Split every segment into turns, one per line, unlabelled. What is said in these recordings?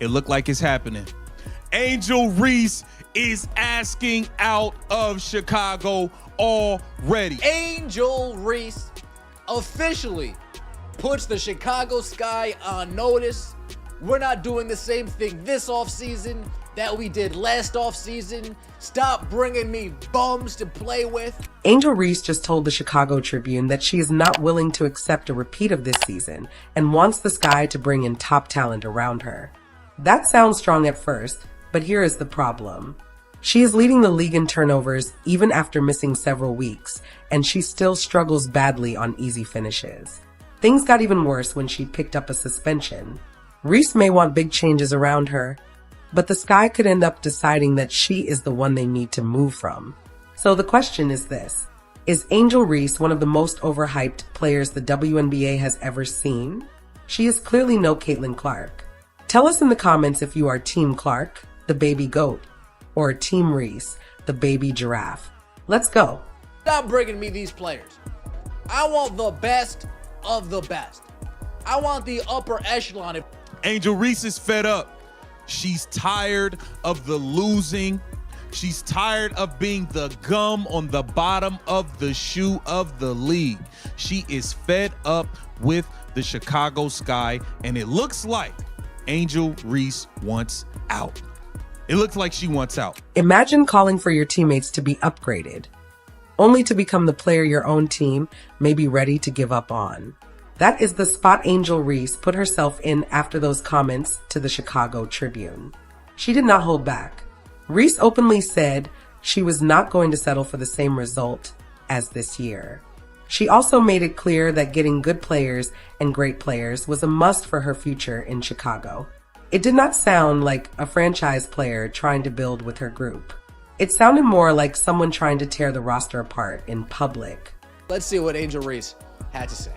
It looked like it's happening. Angel Reese is asking out of Chicago already.
Angel Reese officially puts the Chicago Sky on notice. We're not doing the same thing this offseason that we did last offseason. Stop bringing me bums to play with.
Angel Reese just told the Chicago Tribune that she is not willing to accept a repeat of this season and wants the Sky to bring in top talent around her. That sounds strong at first, but here is the problem. She is leading the league in turnovers even after missing several weeks, and she still struggles badly on easy finishes. Things got even worse when she picked up a suspension. Reese may want big changes around her, but the Sky could end up deciding that she is the one they need to move from. So the question is this: is Angel Reese one of the most overhyped players the WNBA has ever seen? She is clearly no Caitlin Clark. Tell us in the comments if you are Team Clark, the baby goat, or Team Reese, the baby giraffe. Let's go.
Stop bringing me these players. I want the best of the best. I want the upper echelon.
Angel Reese is fed up. She's tired of the losing. She's tired of being the gum on the bottom of the shoe of the league. She is fed up with the Chicago Sky, and it looks like Angel Reese wants out. It looks like she wants out.
Imagine calling for your teammates to be upgraded, only to become the player your own team may be ready to give up on. That is the spot Angel Reese put herself in after those comments to the Chicago Tribune. She did not hold back. Reese openly said she was not going to settle for the same result as this year. She also made it clear that getting good players and great players was a must for her future in Chicago. It did not sound like a franchise player trying to build with her group. It sounded more like someone trying to tear the roster apart in public.
Let's see what Angel Reese had to say.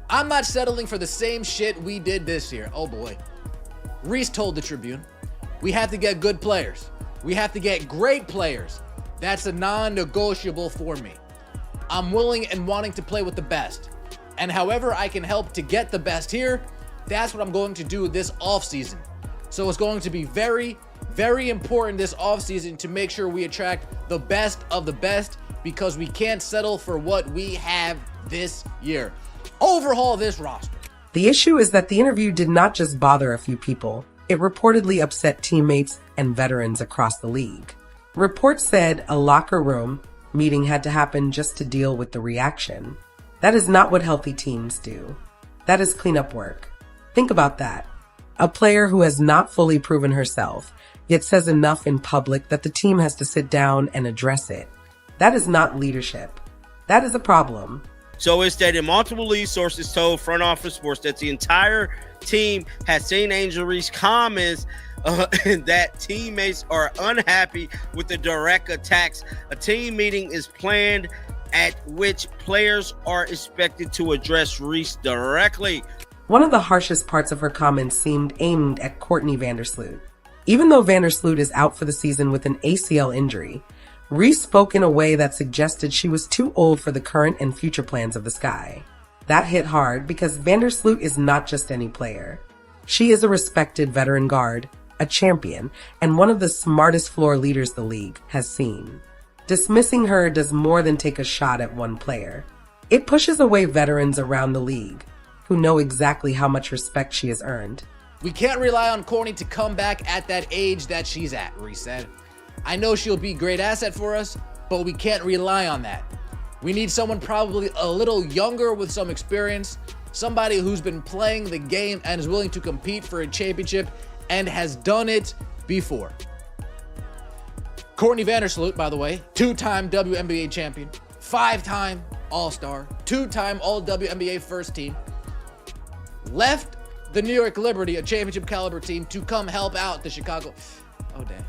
I'm not settling for the same shit we did this year. Oh boy. Reese told the Tribune, we have to get good players. We have to get great players. That's a non-negotiable for me. I'm willing and wanting to play with the best. And however I can help to get the best here, that's what I'm going to do this offseason. So it's going to be very, very important this offseason to make sure we attract the best of the best, because we can't settle for what we have this year. Overhaul this roster.
The issue is that the interview did not just bother a few people. It reportedly upset teammates and veterans across the league. Reports said a locker room meeting had to happen just to deal with the reaction. That is not what healthy teams do. That is cleanup work. Think about that. A player who has not fully proven herself, yet says enough in public that the team has to sit down and address it. That is not leadership. That is a problem.
So it's that multiple lead sources told Front Office Sports that the entire team has seen Angel Reese comments that teammates are unhappy with the direct attacks. A team meeting is planned at which players are expected to address Reese directly.
One of the harshest parts of her comments seemed aimed at Courtney Vandersloot. Even though Vandersloot is out for the season with an ACL injury, Reese spoke in a way that suggested she was too old for the current and future plans of the Sky. That hit hard because Vandersloot is not just any player. She is a respected veteran guard, a champion, and one of the smartest floor leaders the league has seen. Dismissing her does more than take a shot at one player. It pushes away veterans around the league who know exactly how much respect she has earned.
We can't rely on Courtney to come back at that age that she's at, Reese said. I know she'll be a great asset for us, but we can't rely on that. We need someone probably a little younger with some experience, somebody who's been playing the game and is willing to compete for a championship and has done it before. Courtney Vandersloot, by the way, two-time WNBA champion, 5-time All-Star, 2-time All-WNBA first team, left the New York Liberty, a championship caliber team, to come help out the Chicago. Oh, damn.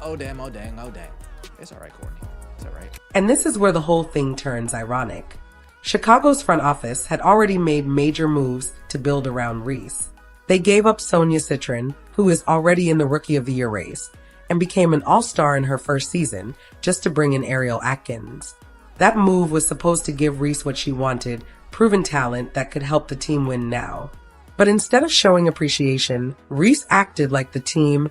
Oh, damn. Oh, dang. Oh, dang. It's all right, Courtney. It's all right.
And this is where the whole thing turns ironic. Chicago's front office had already made major moves to build around Reese. They gave up Sonia Citron, who is already in the Rookie of the Year race, and became an all-star in her first season just to bring in Ariel Atkins. That move was supposed to give Reese what she wanted, proven talent that could help the team win now. But instead of showing appreciation, Reese acted like the team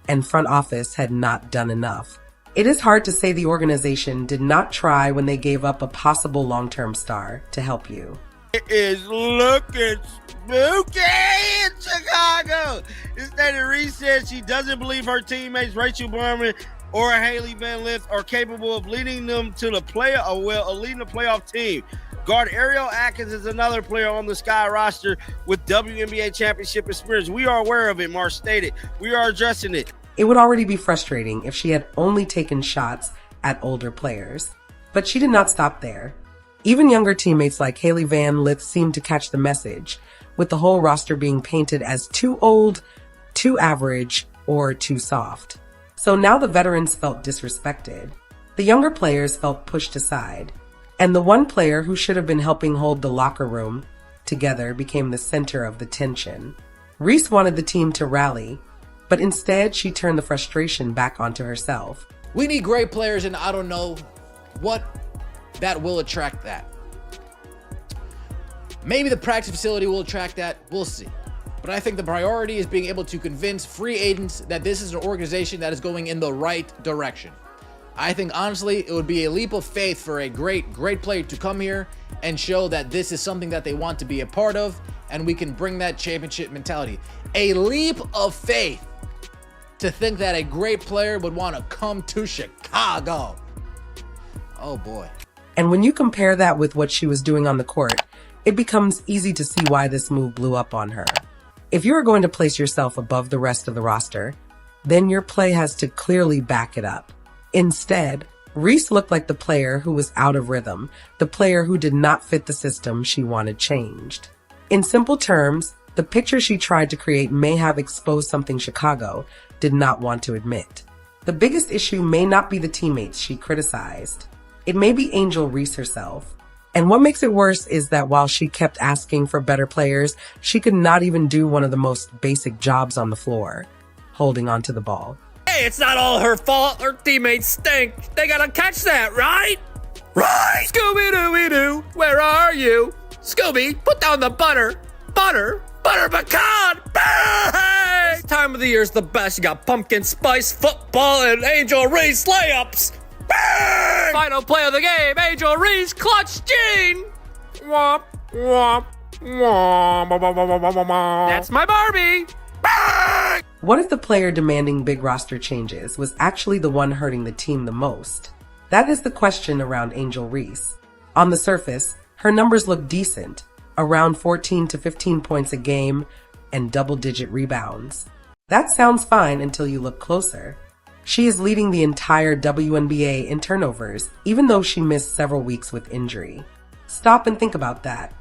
and front office had not done enough. It is hard to say the organization did not try when they gave up a possible long-term star to help you.
It is looking spooky in Chicago. Instead, Reese said she doesn't believe her teammates Rachel Berman or Haley Van Lith are capable of leading them to the leading the playoff team. Guard Ariel Atkins is another player on the Sky roster with WNBA championship experience. We are aware of it, Marsh stated. We are addressing it.
It would already be frustrating if she had only taken shots at older players. But she did not stop there. Even younger teammates like Haley Van Lith seemed to catch the message, with the whole roster being painted as too old, too average, or too soft. So now the veterans felt disrespected. The younger players felt pushed aside. And the one player who should have been helping hold the locker room together became the center of the tension. Reese wanted the team to rally, but instead she turned the frustration back onto herself.
We need great players, and I don't know what that will attract that. Maybe the practice facility will attract that. We'll see. But I think the priority is being able to convince free agents that this is an organization that is going in the right direction. I think, honestly, it would be a leap of faith for a great player to come here and show that this is something that they want to be a part of, and we can bring that championship mentality. A leap of faith to think that a great player would want to come to Chicago. Oh, boy.
And when you compare that with what she was doing on the court, it becomes easy to see why this move blew up on her. If you are going to place yourself above the rest of the roster, then your play has to clearly back it up. Instead, Reese looked like the player who was out of rhythm, the player who did not fit the system she wanted changed. In simple terms, the picture she tried to create may have exposed something Chicago did not want to admit. The biggest issue may not be the teammates she criticized. It may be Angel Reese herself. And what makes it worse is that while she kept asking for better players, she could not even do one of the most basic jobs on the floor, holding onto the ball.
Hey, it's not all her fault. Her teammates stink. They gotta catch that, right? Right! Scooby-Dooby-Doo, where are you? Scooby, put down the butter. Butter pecan! Bang! This time of the year is the best. You got pumpkin spice football and Angel Reese layups. Bang! Final play of the game, Angel Reese clutch Gene. Womp, womp, womp. That's my Barbie. Bang!
What if the player demanding big roster changes was actually the one hurting the team the most? That is the question around Angel Reese. On the surface, her numbers look decent, around 14 to 15 points a game and double-digit rebounds. That sounds fine until you look closer. She is leading the entire WNBA in turnovers, even though she missed several weeks with injury. Stop and think about that.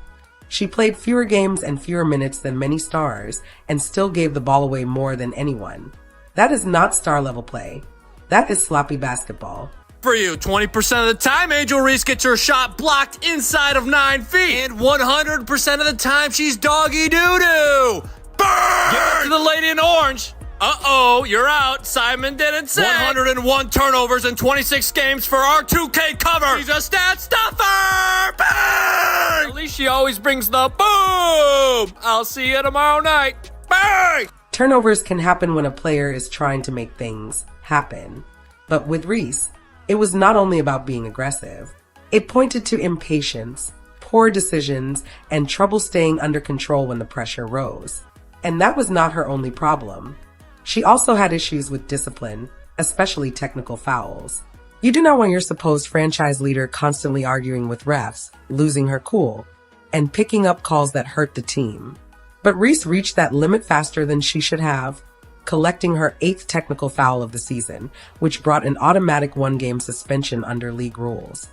She played fewer games and fewer minutes than many stars and still gave the ball away more than anyone. That is not star-level play. That is sloppy basketball.
For you, 20% of the time, Angel Reese gets her shot blocked inside of 9 feet. And 100% of the time, she's doggy doo-doo. Burn! Give it to the lady in orange. Uh-oh, you're out. Simon didn't say. 101 turnovers in 26 games for our 2K cover. She's a stat stuffer. Bang! At least she always brings the boom. I'll see you tomorrow night. Bang!
Turnovers can happen when a player is trying to make things happen. But with Reese, it was not only about being aggressive. It pointed to impatience, poor decisions, and trouble staying under control when the pressure rose. And that was not her only problem. She also had issues with discipline, especially technical fouls. You do not want your supposed franchise leader constantly arguing with refs, losing her cool, and picking up calls that hurt the team. But Reese reached that limit faster than she should have, collecting her 8th technical foul of the season, which brought an automatic 1-game suspension under league rules.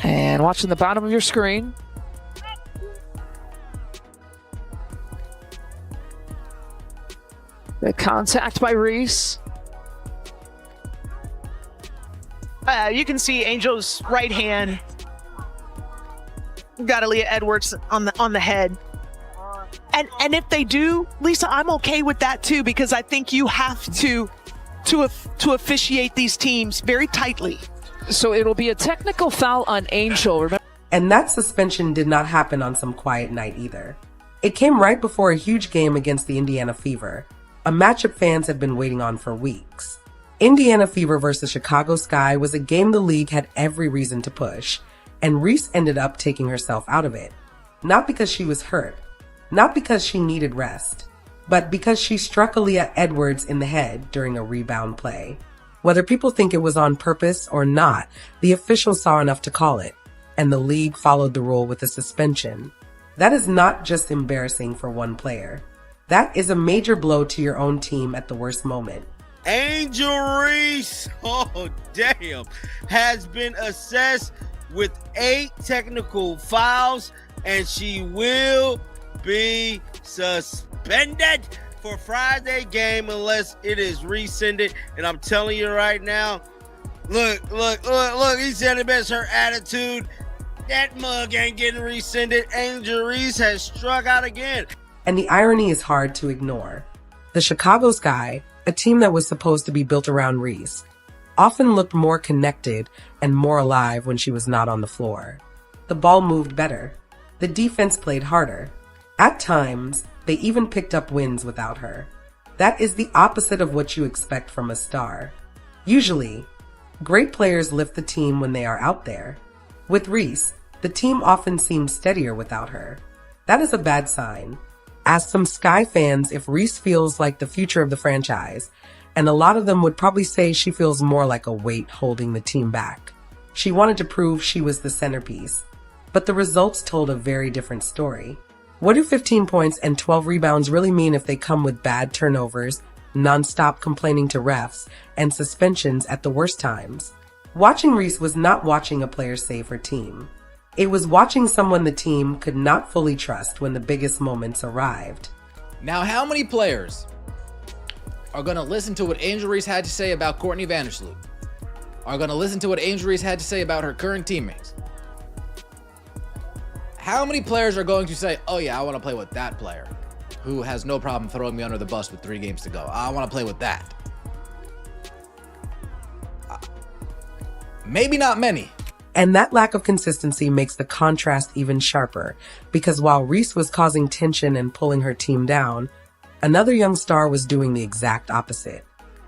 And watching the bottom of your screen. The contact by Reese.
You can see Angel's right hand got Aaliyah Edwards on the head. And if they do, Lisa, I'm okay with that too, because I think you have to officiate these teams very tightly.
So it'll be a technical foul on Angel. Remember?
And that suspension did not happen on some quiet night either. It came right before a huge game against the Indiana Fever, a matchup fans had been waiting on for weeks. Indiana Fever versus Chicago Sky was a game the league had every reason to push, and Reese ended up taking herself out of it. Not because she was hurt, not because she needed rest, but because she struck Aaliyah Edwards in the head during a rebound play. Whether people think it was on purpose or not, the officials saw enough to call it, and the league followed the rule with a suspension. That is not just embarrassing for one player. That is a major blow to your own team at the worst moment.
Angel Reese, oh damn, has been assessed with 8 technical fouls, and she will be suspended for Friday game unless it is rescinded. And I'm telling you right now, look, he said it best, her attitude. That mug ain't getting rescinded. Angel Reese has struck out again.
And the irony is hard to ignore. The Chicago Sky, a team that was supposed to be built around Reese, often looked more connected and more alive when she was not on the floor. The ball moved better. The defense played harder. At times, they even picked up wins without her. That is the opposite of what you expect from a star. Usually, great players lift the team when they are out there. With Reese, the team often seemed steadier without her. That is a bad sign. Ask some Sky fans if Reese feels like the future of the franchise, and a lot of them would probably say she feels more like a weight holding the team back. She wanted to prove she was the centerpiece, but the results told a very different story. What do 15 points and 12 rebounds really mean if they come with bad turnovers, non-stop complaining to refs, and suspensions at the worst times? Watching Reese was not watching a player save her team. It was watching someone the team could not fully trust when the biggest moments arrived.
Now, how many players are going to listen to what Angel Reese had to say about Courtney Vandersloot? Are going to listen to what Angel Reese had to say about her current teammates? How many players are going to say, oh yeah, I want to play with that player who has no problem throwing me under the bus with 3 games to go. I want to play with that. Maybe not many.
And that lack of consistency makes the contrast even sharper, because while Reese was causing tension and pulling her team down, another young star was doing the exact opposite.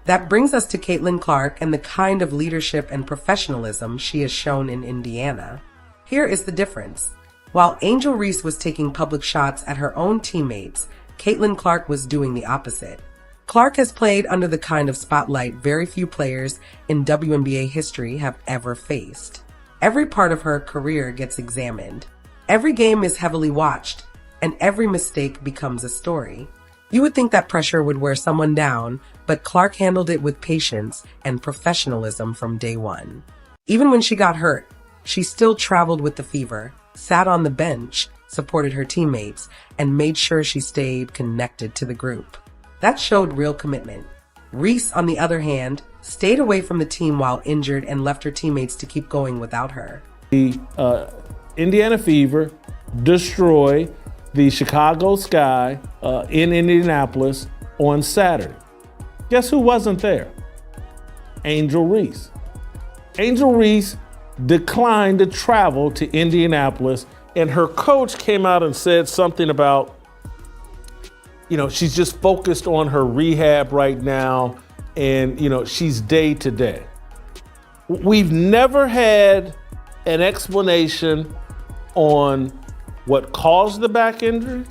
That brings us to Caitlin Clark and the kind of leadership and professionalism she has shown in Indiana. Here is the difference. While Angel Reese was taking public shots at her own teammates, Caitlin Clark was doing the opposite. Clark has played under the kind of spotlight very few players in WNBA history have ever faced. Every part of her career gets examined. Every game is heavily watched, and every mistake becomes a story. You would think that pressure would wear someone down, but Clark handled it with patience and professionalism from day one. Even when she got hurt, she still traveled with the Fever, sat on the bench, supported her teammates, and made sure she stayed connected to the group. That showed real commitment. Reese, on the other hand, stayed away from the team while injured and left her teammates to keep going without her.
The Indiana Fever destroyed the Chicago Sky in Indianapolis on Saturday. Guess who wasn't there? Angel Reese. Angel Reese declined to travel to Indianapolis, and her coach came out and said something about, she's just focused on her rehab right now, and, she's day to day. We've never had an explanation on what caused the back injury,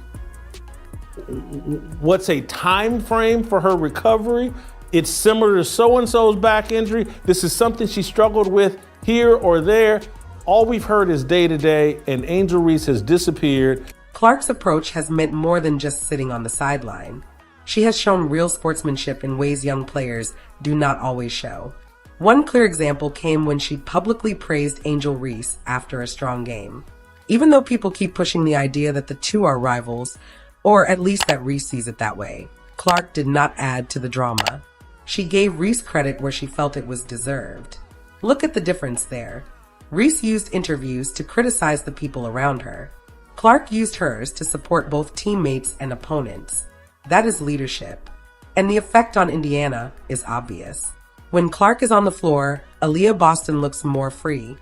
what's a time frame for her recovery. It's similar to so-and-so's back injury. This is something she struggled with here or there. All we've heard is day to day, and Angel Reese has disappeared.
Clark's approach has meant more than just sitting on the sideline. She has shown real sportsmanship in ways young players do not always show. One clear example came when she publicly praised Angel Reese after a strong game. Even though people keep pushing the idea that the two are rivals, or at least that Reese sees it that way, Clark did not add to the drama. She gave Reese credit where she felt it was deserved. Look at the difference there. Reese used interviews to criticize the people around her. Clark used hers to support both teammates and opponents. That is leadership. And the effect on Indiana is obvious. When Clark is on the floor, Aaliyah Boston looks more free.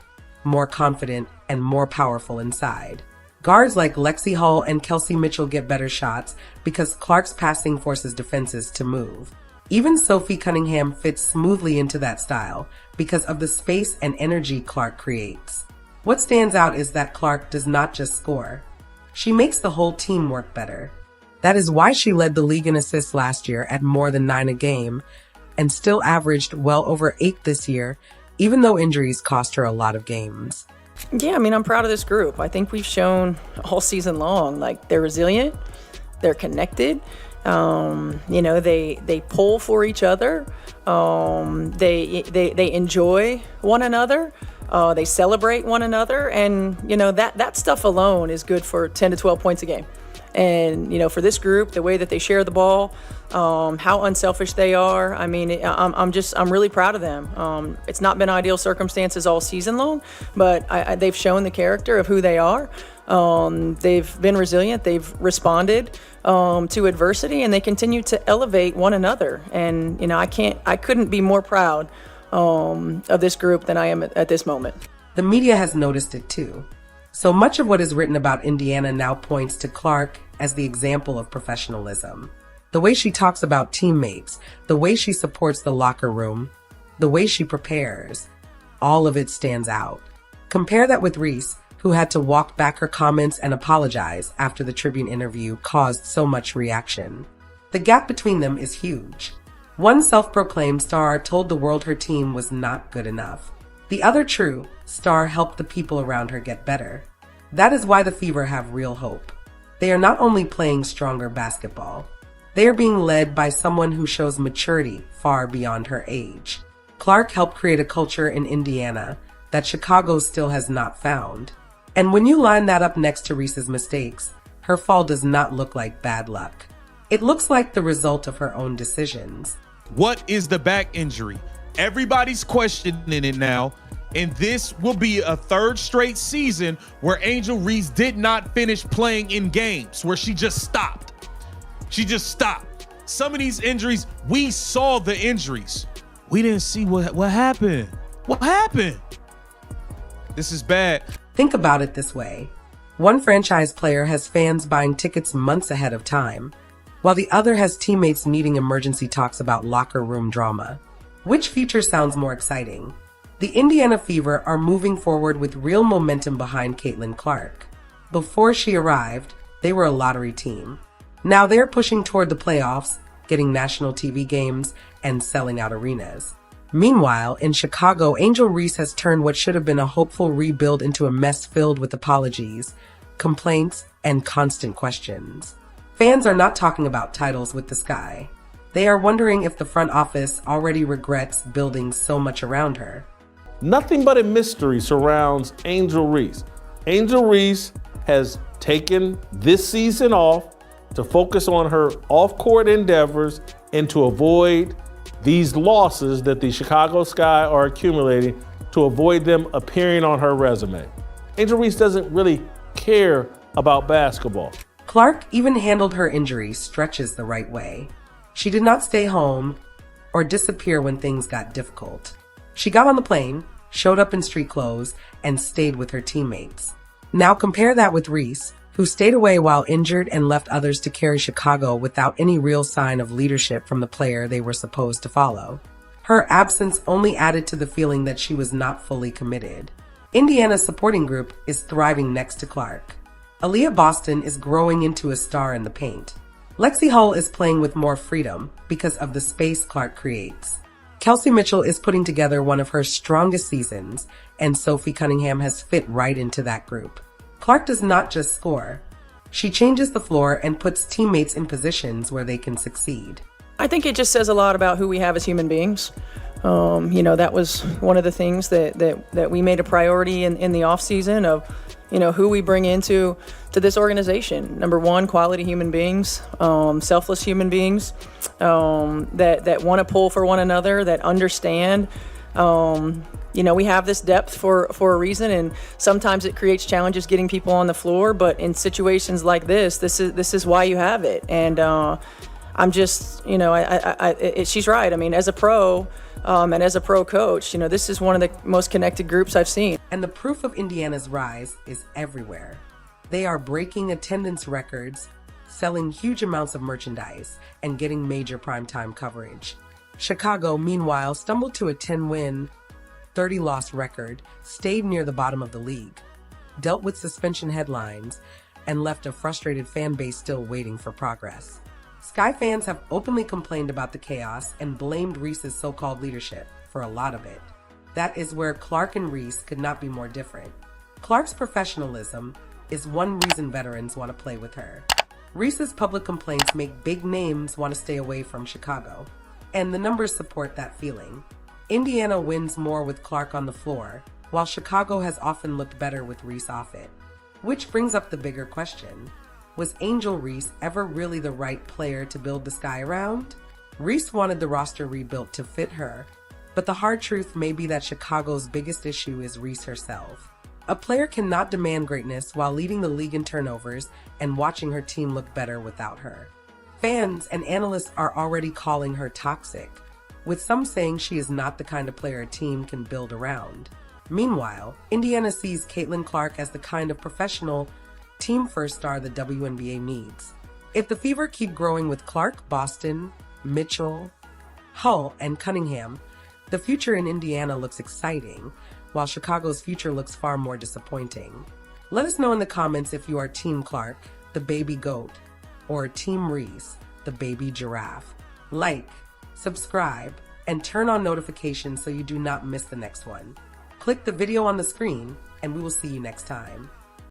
more confident, and more powerful inside. Guards like Lexi Hull and Kelsey Mitchell get better shots because Clark's passing forces defenses to move. Even Sophie Cunningham fits smoothly into that style because of the space and energy Clark creates. What stands out is that Clark does not just score. She makes the whole team work better. That is why she led the league in assists last year at more than 9 a game and still averaged well over 8 this year, even though injuries cost her a lot of games.
Yeah, I mean, I'm proud of this group. I think we've shown all season long, like, they're resilient, they're connected, they pull for each other, they enjoy one another, they celebrate one another, and, that stuff alone is good for 10 to 12 points a game. And, for this group, the way that they share the ball, how unselfish they are. I mean, I'm really proud of them. It's not been ideal circumstances all season long, but they've shown the character of who they are. They've been resilient. They've responded to adversity, and they continue to elevate one another. And, I couldn't be more proud of this group than I am at this moment.
The media has noticed it too. So much of what is written about Indiana now points to Clark as the example of professionalism. The way she talks about teammates, the way she supports the locker room, the way she prepares, all of it stands out. Compare that with Reese, who had to walk back her comments and apologize after the Tribune interview caused so much reaction. The gap between them is huge. One self-proclaimed star told the world her team was not good enough. The other true star helped the people around her get better. That is why the Fever have real hope. They are not only playing stronger basketball, they are being led by someone who shows maturity far beyond her age. Clark helped create a culture in Indiana that Chicago still has not found. And when you line that up next to Reese's mistakes, her fall does not look like bad luck. It looks like the result of her own decisions.
What is the back injury? Everybody's questioning it now. And this will be a third straight season where Angel Reese did not finish playing in games, where she just stopped. She just stopped. Some of these injuries, we saw the injuries. We didn't see what happened. What happened? This is bad.
Think about it this way. One franchise player has fans buying tickets months ahead of time, while the other has teammates needing emergency talks about locker room drama. Which future sounds more exciting? The Indiana Fever are moving forward with real momentum behind Caitlin Clark. Before she arrived, they were a lottery team. Now they're pushing toward the playoffs, getting national TV games, and selling out arenas. Meanwhile, in Chicago, Angel Reese has turned what should have been a hopeful rebuild into a mess filled with apologies, complaints, and constant questions. Fans are not talking about titles with the Sky. They are wondering if the front office already regrets building so much around her.
Nothing but a mystery surrounds Angel Reese. Angel Reese has taken this season off to focus on her off-court endeavors and to avoid these losses that the Chicago Sky are accumulating, to avoid them appearing on her resume. Angel Reese doesn't really care about basketball.
Clark even handled her injury stretches the right way. She did not stay home or disappear when things got difficult. She got on the plane, showed up in street clothes, and stayed with her teammates. Now compare that with Reese, who stayed away while injured and left others to carry Chicago without any real sign of leadership from the player they were supposed to follow. Her absence only added to the feeling that she was not fully committed. Indiana's supporting group is thriving next to Clark. Aaliyah Boston is growing into a star in the paint. Lexi Hull is playing with more freedom because of the space Clark creates. Kelsey Mitchell is putting together one of her strongest seasons, and Sophie Cunningham has fit right into that group. Clark does not just score. She changes the floor and puts teammates in positions where they can succeed.
I think it just says a lot about who we have as human beings. That was one of the things that we made a priority in the offseason of, who we bring into this organization. Number one, quality human beings, selfless human beings that want to pull for one another, that understand. We have this depth for a reason, and sometimes it creates challenges getting people on the floor. But in situations like this is why you have it. And I'm just, she's right. I mean, as a pro and as a pro coach, this is one of the most connected groups I've seen.
And the proof of Indiana's rise is everywhere. They are breaking attendance records, selling huge amounts of merchandise, and getting major primetime coverage. Chicago, meanwhile, stumbled to a 10-win, 30-loss record, stayed near the bottom of the league, dealt with suspension headlines, and left a frustrated fan base still waiting for progress. Sky fans have openly complained about the chaos and blamed Reese's so-called leadership for a lot of it. That is where Clark and Reese could not be more different. Clark's professionalism is one reason veterans want to play with her. Reese's public complaints make big names want to stay away from Chicago, and the numbers support that feeling. Indiana wins more with Clark on the floor, while Chicago has often looked better with Reese off it. Which brings up the bigger question. Was Angel Reese ever really the right player to build the Sky around? Reese wanted the roster rebuilt to fit her, but the hard truth may be that Chicago's biggest issue is Reese herself. A player cannot demand greatness while leading the league in turnovers and watching her team look better without her. Fans and analysts are already calling her toxic, with some saying she is not the kind of player a team can build around. Meanwhile, Indiana sees Caitlin Clark as the kind of professional, team-first star the WNBA needs. If the Fever keep growing with Clark, Boston, Mitchell, Hull, and Cunningham, the future in Indiana looks exciting, while Chicago's future looks far more disappointing. Let us know in the comments if you are Team Clark, the baby goat, or Team Reese, the baby giraffe. Like, subscribe, and turn on notifications so you do not miss the next one. Click the video on the screen, and we will see you next time.